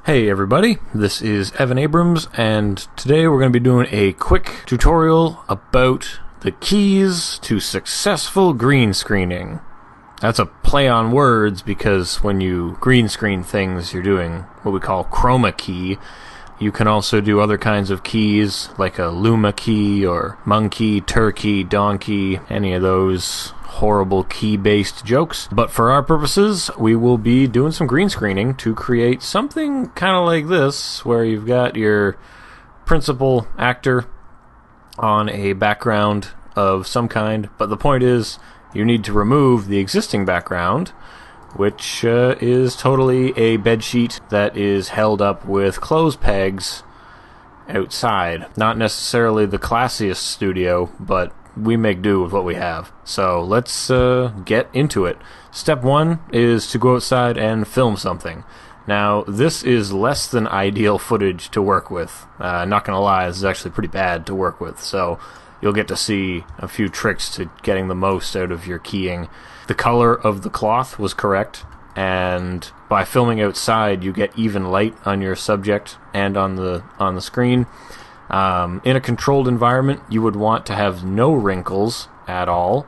Hey everybody, this is Evan Abrams, and today we're going to be doing a quick tutorial about the keys to successful green screening. That's a play on words because when you green screen things, you're doing what we call Chroma Key. You can also do other kinds of keys like a Luma key or monkey, turkey, donkey, any of those horrible key-based jokes. But for our purposes, we will be doing some green screening to create something kind of like this, where you've got your principal actor on a background of some kind. But the point is, you need to remove the existing background, which is totally a bedsheet that is held up with clothes pegs outside. Not necessarily the classiest studio, but we make do with what we have. So let's get into it. Step one is to go outside and film something. Now, this is less than ideal footage to work with. Not gonna lie, this is actually pretty bad to work with, so you'll get to see a few tricks to getting the most out of your keying. The color of the cloth was correct, and by filming outside you get even light on your subject and on the screen. In a controlled environment, you would want to have no wrinkles at all,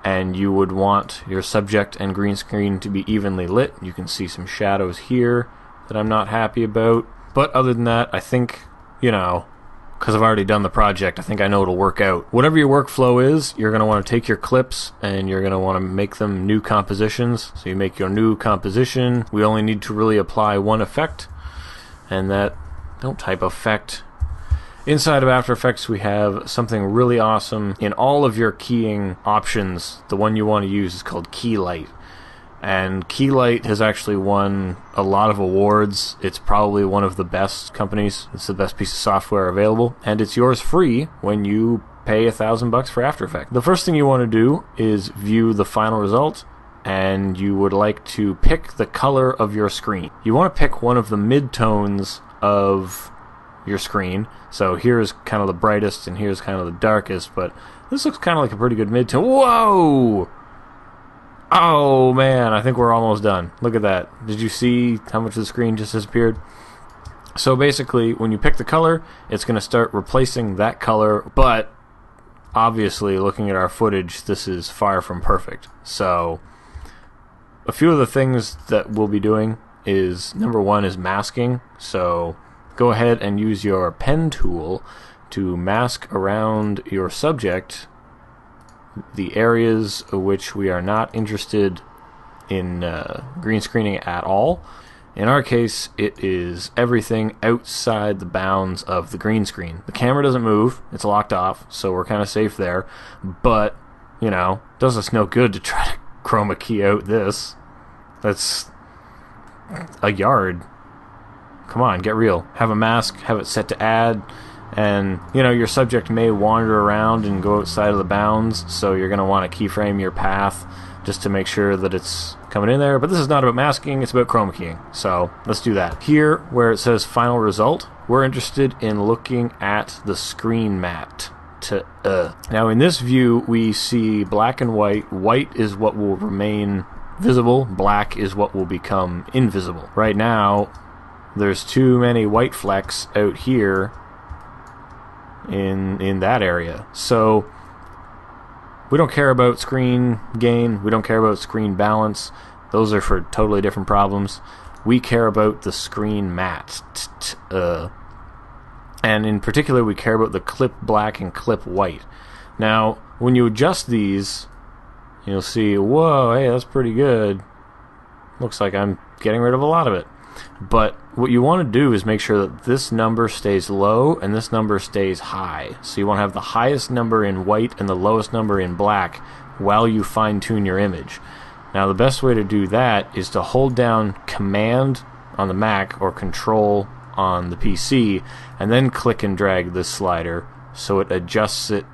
and you would want your subject and green screen to be evenly lit. You can see some shadows here that I'm not happy about, but other than that, I think, because I've already done the project, I think I know it'll work out. Whatever your workflow is, you're going to want to take your clips and you're going to want to make them new compositions. So you make your new composition. We only need to really apply one effect, and don't type effect. Inside of After Effects, we have something really awesome. In all of your keying options, the one you want to use is called Key Light. And Key Light has actually won a lot of awards. It's probably one of the best companies. It's the best piece of software available. And it's yours free when you pay $1,000 for After Effects. The first thing you want to do is view the final result, and you would like to pick the color of your screen. You want to pick one of the mid-tones of your screen. So here's kind of the brightest and here's kind of the darkest, but this looks kind of like a pretty good mid-tone. Whoa! Oh man, I think we're almost done. Look at that. Did you see how much of the screen just disappeared? So basically, when you pick the color, it's going to start replacing that color, but obviously, looking at our footage, this is far from perfect. So a few of the things that we'll be doing is, number one is masking. So go ahead and use your pen tool to mask around your subject the areas which we are not interested in green screening at all. In our case, it is everything outside the bounds of the green screen. The camera doesn't move, it's locked off, so we're kind of safe there, but, does us no good to try to chroma key out this. That's a yard. Come on, get real. Have a mask, have it set to add, and your subject may wander around and go outside of the bounds, so you're going to want to keyframe your path just to make sure that it's coming in there. But this is not about masking, it's about chroma keying, so let's do that. Here, where it says final result, we're interested in looking at the screen matte. Now in this view, we see black and white. White is what will remain visible, black is what will become invisible. Right now, there's too many white flecks out here in that area. So we don't care about screen gain, we don't care about screen balance. Those are for totally different problems. We care about the screen matte. And in particular, we care about the clip black and clip white. Now, when you adjust these, you'll see, whoa, hey, that's pretty good. Looks like I'm getting rid of a lot of it. But what you want to do is make sure that this number stays low and this number stays high. So you want to have the highest number in white and the lowest number in black while you fine-tune your image. Now the best way to do that is to hold down Command on the Mac or Control on the PC and then click and drag this slider so it adjusts it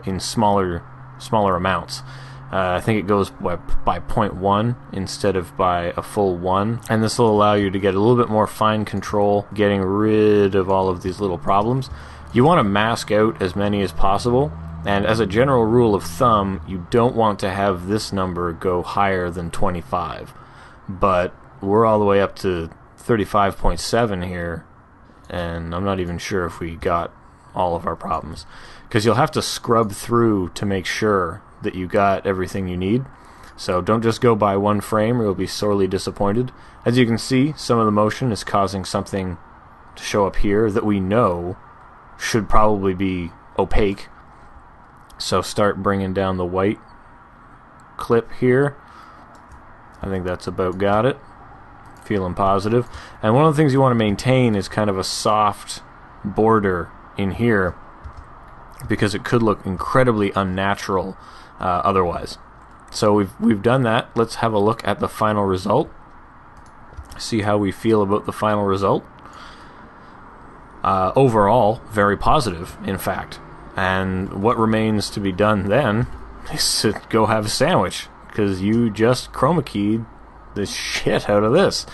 in smaller amounts. I think it goes by 0.1 instead of by a full 1, and this will allow you to get a little bit more fine control, getting rid of all of these little problems. You want to mask out as many as possible, and as a general rule of thumb, you don't want to have this number go higher than 25, but we're all the way up to 35.7 here, and I'm not even sure if we got all of our problems, because you'll have to scrub through to make sure that you got everything you need. So don't just go by one frame or you'll be sorely disappointed. As you can see, some of the motion is causing something to show up here that we know should probably be opaque. So start bringing down the white clip here. I think that's about got it. Feeling positive. And one of the things you want to maintain is kind of a soft border in here, because it could look incredibly unnatural otherwise. So we've done that. Let's have a look at the final result. See how we feel about the final result. Overall, very positive, in fact. And what remains to be done then is to go have a sandwich, because you just chroma keyed the shit out of this.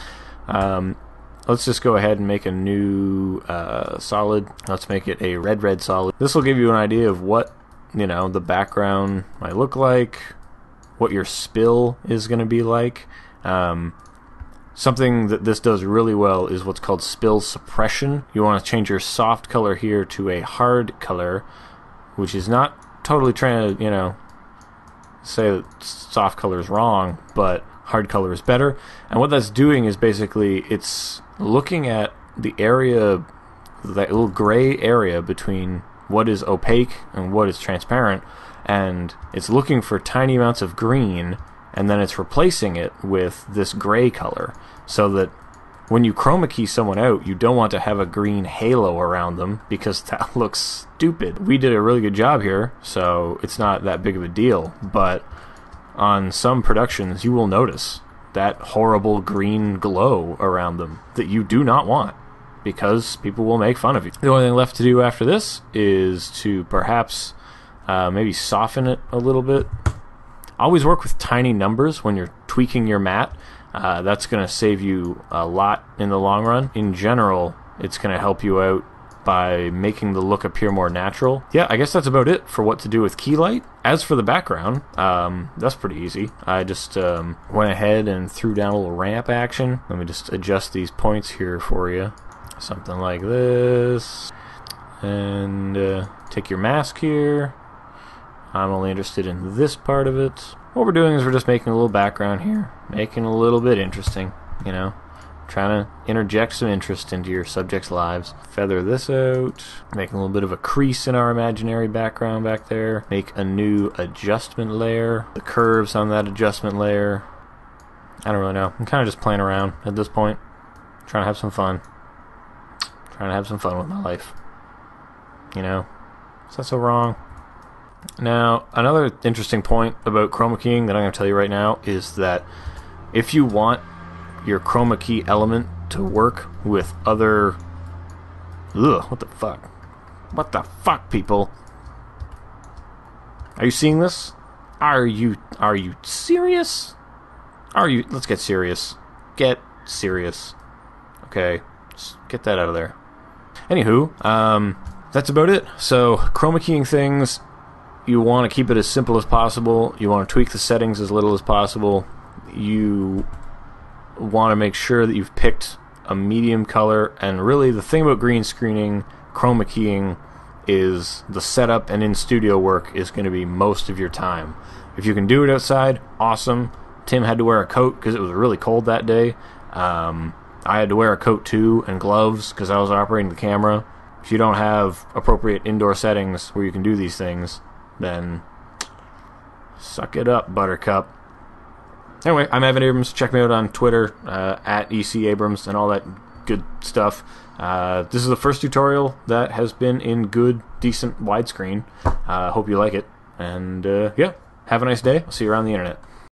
Let's just go ahead and make a new solid. Let's make it a red solid. This will give you an idea of what, you know, the background might look like, what your spill is going to be like. Something that this does really well is what's called spill suppression. You want to change your soft color here to a hard color, which is not totally trying to, you know, say that soft color is wrong, but hard color is better. And what that's doing is basically it's looking at the area, that little gray area between what is opaque and what is transparent, and it's looking for tiny amounts of green, and then it's replacing it with this gray color, so that when you chroma key someone out, you don't want to have a green halo around them, because that looks stupid. We did a really good job here, so it's not that big of a deal, but on some productions you will notice that horrible green glow around them that you do not want, because people will make fun of you. The only thing left to do after this is to perhaps maybe soften it a little bit. Always work with tiny numbers when you're tweaking your matte. That's going to save you a lot in the long run. In general, it's going to help you out by making the look appear more natural. Yeah, I guess that's about it for what to do with key light. As for the background, that's pretty easy. I just went ahead and threw down a little ramp action. Let me just adjust these points here for you. Something like this. And take your mask here. I'm only interested in this part of it. What we're doing is we're just making a little background here, making it a little bit interesting, you know, trying to interject some interest into your subjects' lives. Feather this out, make a little bit of a crease in our imaginary background back there, make a new adjustment layer, the curves on that adjustment layer. I don't really know. I'm kind of just playing around at this point, trying to have some fun. Trying to have some fun with my life. You know, is that so wrong? Now, another interesting point about chroma keying that I'm going to tell you right now is that if you want your chroma key element to work with other... Ugh, what the fuck? What the fuck, people? Are you seeing this? Are you serious? Let's get serious. Get serious. Okay, just get that out of there. Anywho, that's about it. So, chroma keying things, you want to keep it as simple as possible. You want to tweak the settings as little as possible. You want to make sure that you've picked a medium color. And really, the thing about green screening, chroma keying, is the setup and in-studio work is going to be most of your time. If you can do it outside, awesome. Tim had to wear a coat because it was really cold that day. I had to wear a coat too, and gloves because I was operating the camera. If you don't have appropriate indoor settings where you can do these things, then suck it up, buttercup. Anyway, I'm Evan Abrams. Check me out on Twitter, at ECAbrams, and all that good stuff. This is the first tutorial that has been in good, decent widescreen. Hope you like it. And, yeah, have a nice day. I'll see you around the internet.